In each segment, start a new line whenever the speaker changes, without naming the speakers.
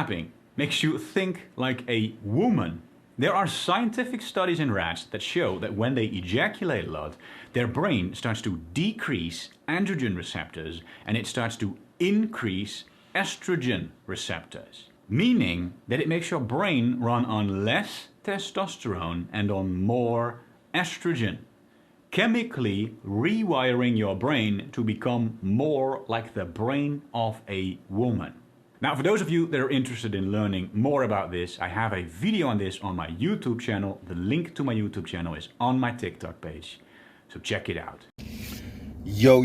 fapping makes you think like a woman. There are scientific studies in rats that show that when they ejaculate a lot, their brain starts to decrease androgen receptors and it starts to increase estrogen receptors. Meaning that it makes your brain run on less testosterone and on more estrogen. Chemically rewiring your brain to become more like the brain of a woman. Now, for those of you that are interested in learning more about this, I have a video on this on my YouTube channel. The link to my YouTube channel is on my TikTok page, so check it out.
Yo,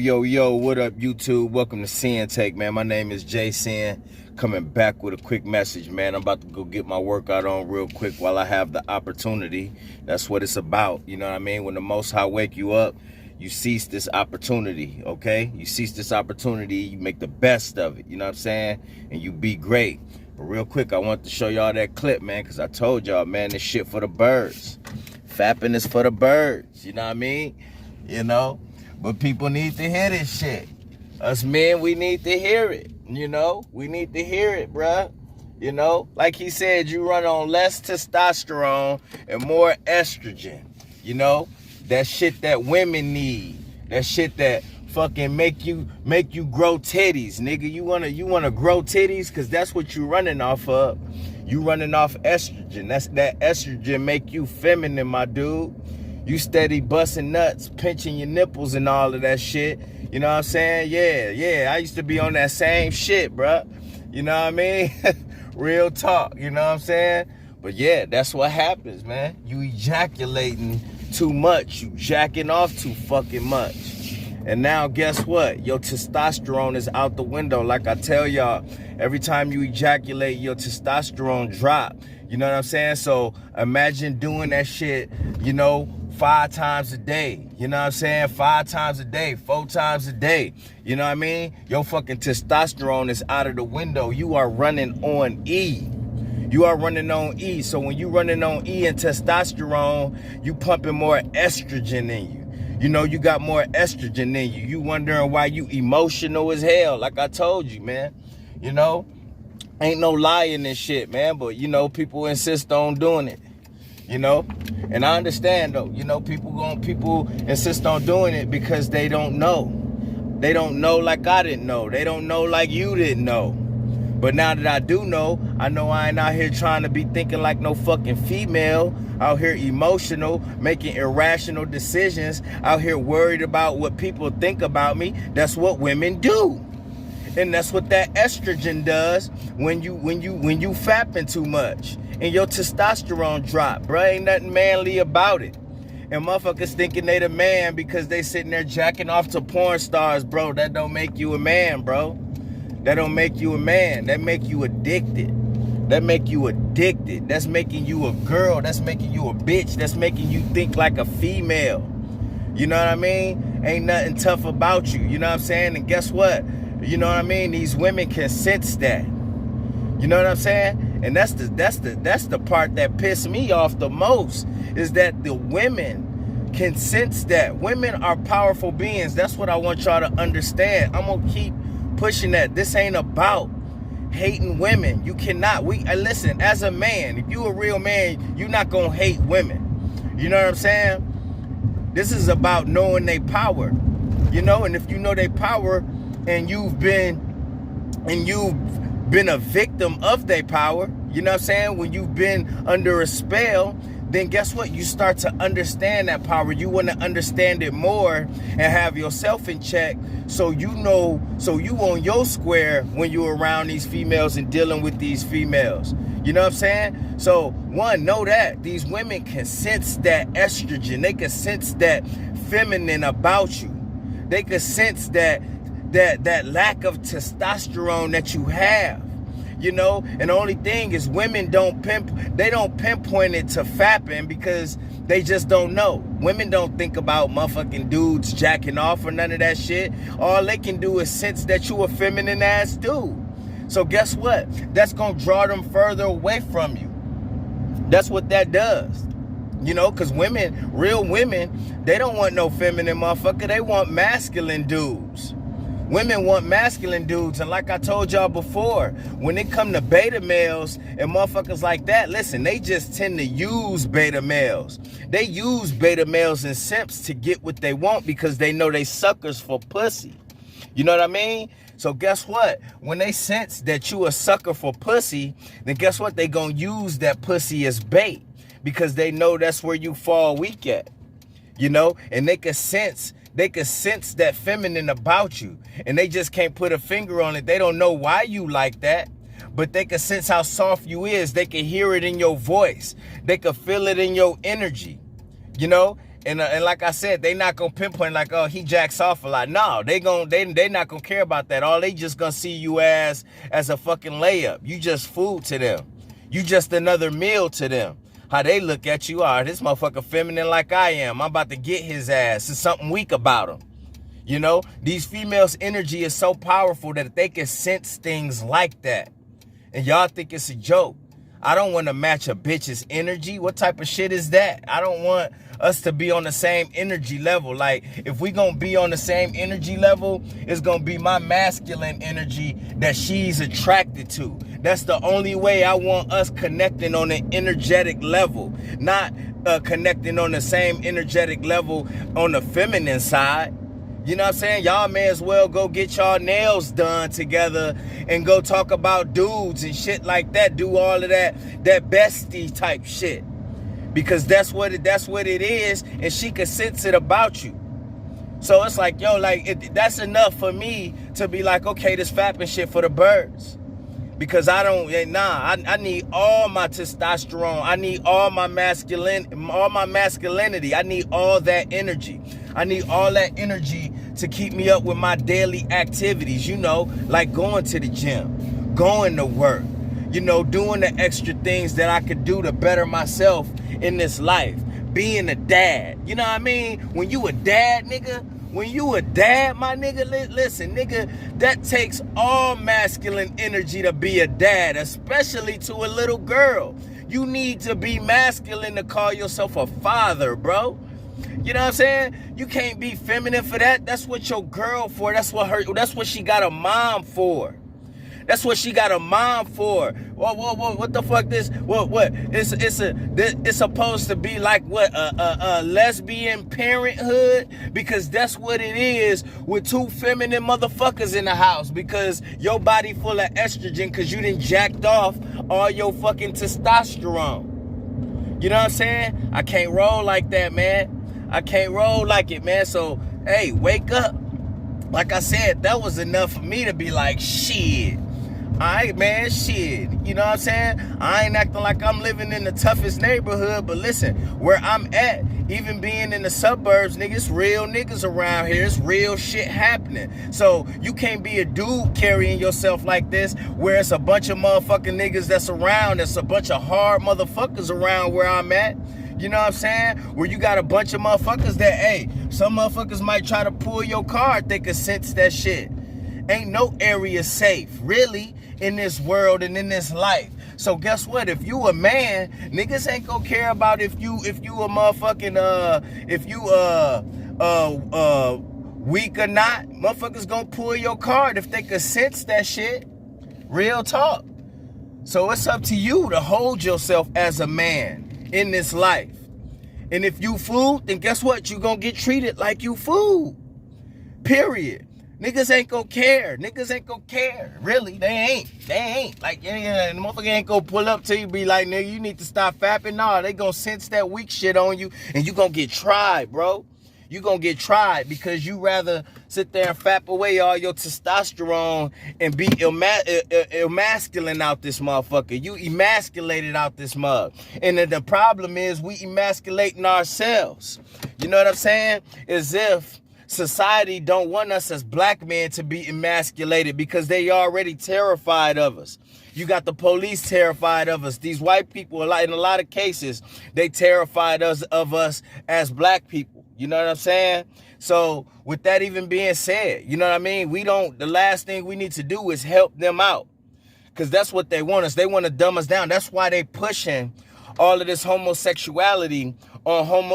what up, YouTube? Welcome to Sinn-Take, man. My name is Jason, coming back with a quick message, man. I'm about to go get my workout on real quick while I have the opportunity. That's what it's about, you know what I mean? When the Most High wake you up, you seize this opportunity, okay? You seize this opportunity, you make the best of it, you know what I'm saying? And you be great. But real quick, I want to show y'all that clip, man, because I told y'all, man, this shit for the birds. Fapping is for the birds, you know what I mean? You know? But people need to hear this shit. Us men, we need to hear it, you know? We need to hear it, bruh. You know? Like he said, you run on less testosterone and more estrogen, you know? That shit that women need. That shit that fucking make you grow titties, nigga. You wanna grow titties? Cause that's what you running off of. You running off estrogen. That estrogen make you feminine, my dude. You steady busting nuts, pinching your nipples and all of that shit. You know what I'm saying? Yeah. I used to be on that same shit, bruh. You know what I mean? Real talk, you know what I'm saying? But yeah, that's what happens, man. You ejaculating too much. You jacking off too fucking much. And now guess what? Your testosterone is out the window. Like I tell y'all, every time you ejaculate, your testosterone drop. You know what I'm saying? So imagine doing that shit, you know, 5 times a day. You know what I'm saying? 5 times a day, 4 times a day. You know what I mean? Your fucking testosterone is out of the window. You are running on E. You are running on E. So when you running on E and testosterone, you pumping more estrogen in you. You know, you got more estrogen in you. You wondering why you emotional as hell. Like I told you, man. You know, ain't no lie in this shit, man. But, you know, people insist on doing it. You know, and I understand though, you know, people insist on doing it because they don't know. They don't know like I didn't know. They don't know like you didn't know. But now that I do know, I know I ain't out here trying to be thinking like no fucking female, out here emotional, making irrational decisions, out here worried about what people think about me. That's what women do. And that's what that estrogen does when you fapping too much. And your testosterone drop, bro. Ain't nothing manly about it. And motherfuckers thinking they the man because they sitting there jacking off to porn stars, bro. That don't make you a man, bro. That don't make you a man. That make you addicted. That make you addicted. That's making you a girl. That's making you a bitch. That's making you think like a female. You know what I mean? Ain't nothing tough about you. You know what I'm saying? And guess what? You know what I mean? These women can sense that. You know what I'm saying? And that's the part that pissed me off the most, is that the women can sense that. Women are powerful beings. That's what I want y'all to understand. I'm gonna keep pushing that. This ain't about hating women. You cannot. Listen, as a man, if you a real man, you're not gonna hate women. You know what I'm saying? This is about knowing their power. You know, and if you know their power and you've been a victim of their power, you know what I'm saying? When you've been under a spell, then guess what? You start to understand that power. You want to understand it more and have yourself in check, so you know, so you on your square when you're around these females and dealing with these females. You know what I'm saying? So one, know that these women can sense that estrogen. They can sense that feminine about you. They can sense that lack of testosterone that you have. You know, and the only thing is women don't pinpoint it to fapping because they just don't know. Women don't think about motherfucking dudes jacking off or none of that shit. All they can do is sense that you a feminine ass dude. So guess what? That's gonna draw them further away from you. That's what that does. You know, because women, real women, they don't want no feminine motherfucker. They want masculine dudes. Women want masculine dudes, and like I told y'all before, when it come to beta males and motherfuckers like that, listen, they just tend to use beta males. They use beta males and simps to get what they want because they know they suckers for pussy. You know what I mean? So guess what? When they sense that you a sucker for pussy, then guess what? They gonna use that pussy as bait because they know that's where you fall weak at. You know? And they can sense that feminine about you, and they just can't put a finger on it. They don't know why you like that, but they can sense how soft you is. They can hear it in your voice. They can feel it in your energy, you know? And like I said, they not gonna pinpoint like, oh, he jacks off a lot. No, they not gonna care about that. All they just gonna see you as a fucking layup. You just food to them. You just another meal to them. How they look at you, this motherfucker feminine like I am. I'm about to get his ass. There's something weak about him. You know, these females' energy is so powerful that they can sense things like that. And y'all think it's a joke. I don't want to match a bitch's energy. What type of shit is that? I don't want us to be on the same energy level. Like, if we gonna be on the same energy level, it's gonna be my masculine energy that she's attracted to. That's the only way I want us connecting on an energetic level, not connecting on the same energetic level on the feminine side. You know what I'm saying? Y'all may as well go get y'all nails done together and go talk about dudes and shit like that. Do all of that bestie type shit. Because that's what it is, and she can sense it about you. So it's like, yo, like, that's enough for me to be like, okay, this fapping shit for the birds. Because I need all my testosterone. I need all my masculinity. I need all that energy. I need all that energy to keep me up with my daily activities, you know, like going to the gym, going to work, you know, doing the extra things that I could do to better myself in this life, being a dad. You know what I mean? When you a dad, nigga, my nigga, listen, nigga, that takes all masculine energy to be a dad, especially to a little girl. You need to be masculine to call yourself a father, bro. You know what I'm saying? You can't be feminine for that. That's what your girl for. That's what she got a mom for. That's what she got a mom for. What the fuck this? What? It's supposed to be like what? A lesbian parenthood? Because that's what it is with two feminine motherfuckers in the house. Because your body full of estrogen because you done jacked off all your fucking testosterone. You know what I'm saying? I can't roll like that, man. I can't roll like it, man. So, hey, wake up. Like I said, that was enough for me to be like, shit. Alright, man, shit. You know what I'm saying? I ain't acting like I'm living in the toughest neighborhood, but listen, where I'm at, even being in the suburbs, niggas, real niggas around here. It's real shit happening. So you can't be a dude carrying yourself like this, where it's a bunch of motherfucking niggas that's around. There's a bunch of hard motherfuckers around where I'm at. You know what I'm saying? Where you got a bunch of motherfuckers that, hey, some motherfuckers might try to pull your car if they can sense that shit. Ain't no area safe, really, in this world and in this life. So guess what? If you a man, niggas ain't gonna care about if you a motherfucking weak or not. Motherfuckers gonna pull your card if they can sense that shit. Real talk. So it's up to you to hold yourself as a man in this life. And if you food, then guess what? You gonna get treated like you food. Period. Niggas ain't gonna care. Niggas ain't gonna care. Really, they ain't. Like, yeah, the motherfucker ain't gonna pull up to you be like, nigga, you need to stop fapping. Nah, they gonna sense that weak shit on you, and you gonna get tried, bro. You gonna get tried because you rather sit there and fap away all your testosterone and be emasculine out this motherfucker. You emasculated out this mug. And then the problem is we emasculating ourselves. You know what I'm saying? As if society don't want us as black men to be emasculated because they already terrified of us. You got the police terrified of us. These white people, in a lot of cases, they terrified of us as black people. You know what I'm saying? So with that even being said, you know what I mean? The last thing we need to do is help them out. Because that's what they want us. They want to dumb us down. That's why they pushing all of this homosexuality on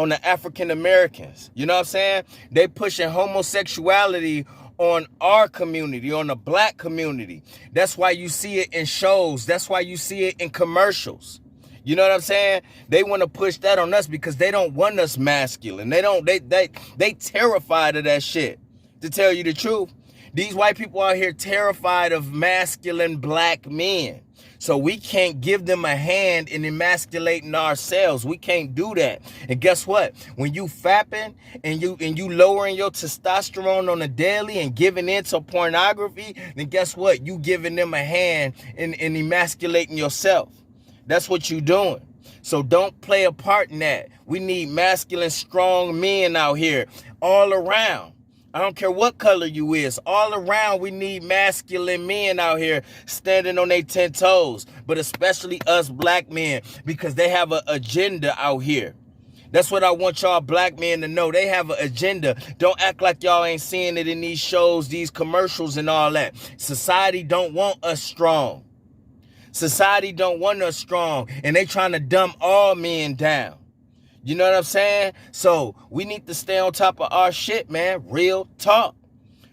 the African Americans. You know what I'm saying? They pushing homosexuality on our community, on the black community. That's why you see it in shows. That's why you see it in commercials. You know what I'm saying? They want to push that on us because they don't want us masculine. They terrified of that shit. To tell you the truth, these white people out here terrified of masculine black men. So we can't give them a hand in emasculating ourselves. We can't do that. And guess what? When you fapping and you lowering your testosterone on a daily and giving into pornography, then guess what? You giving them a hand in emasculating yourself. That's what you doing. So don't play a part in that. We need masculine, strong men out here all around. I don't care what color you is. All around, we need masculine men out here standing on their 10 toes. But especially us black men, because they have an agenda out here. That's what I want y'all black men to know. They have an agenda. Don't act like y'all ain't seeing it in these shows, these commercials and all that. Society don't want us strong. Society don't want us strong. And they trying to dumb all men down. You know what I'm saying? So we need to stay on top of our shit, man. Real talk.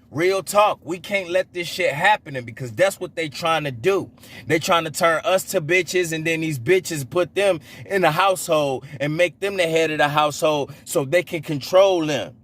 Real talk. We can't let this shit happen because that's what they trying to do. They trying to turn us to bitches, and then these bitches put them in the household and make them the head of the household so they can control them.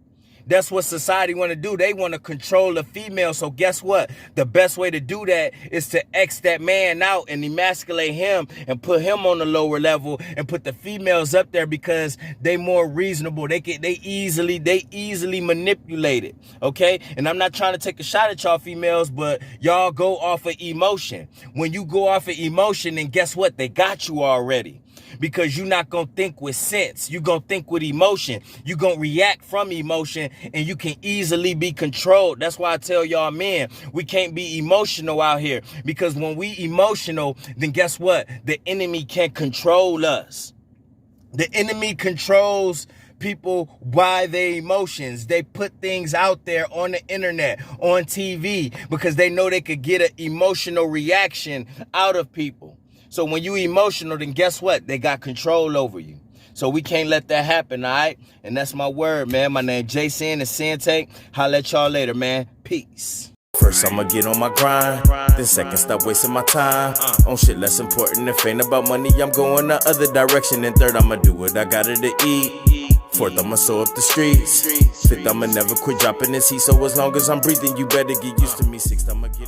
That's what society want to do. They want to control the female. So guess what? The best way to do that is to X that man out and emasculate him and put him on the lower level and put the females up there because they more reasonable. They easily manipulate it. Okay? And I'm not trying to take a shot at y'all females, but y'all go off of emotion. When you go off of emotion, then guess what? They got you already. Because you're not going to think with sense. You're going to think with emotion. You're going to react from emotion, and you can easily be controlled. That's why I tell y'all men, we can't be emotional out here. Because when we emotional, then guess what? The enemy can control us. The enemy controls people by their emotions. They put things out there on the internet, on TV, because they know they could get an emotional reaction out of people. So when you emotional, then guess what? They got control over you. So we can't let that happen, all right? And that's my word, man. My name Jason, and Sinn-Take. Holla at y'all later, man. Peace.
First I'ma get on my grind, then second stop wasting my time on shit less important. If ain't about money, I'm going the other direction. And third, I'ma do what I gotta to eat. Fourth, I'ma sew up the streets. Fifth, I'ma never quit dropping this heat. So as long as I'm breathing, you better get used to me. Sixth, I'ma get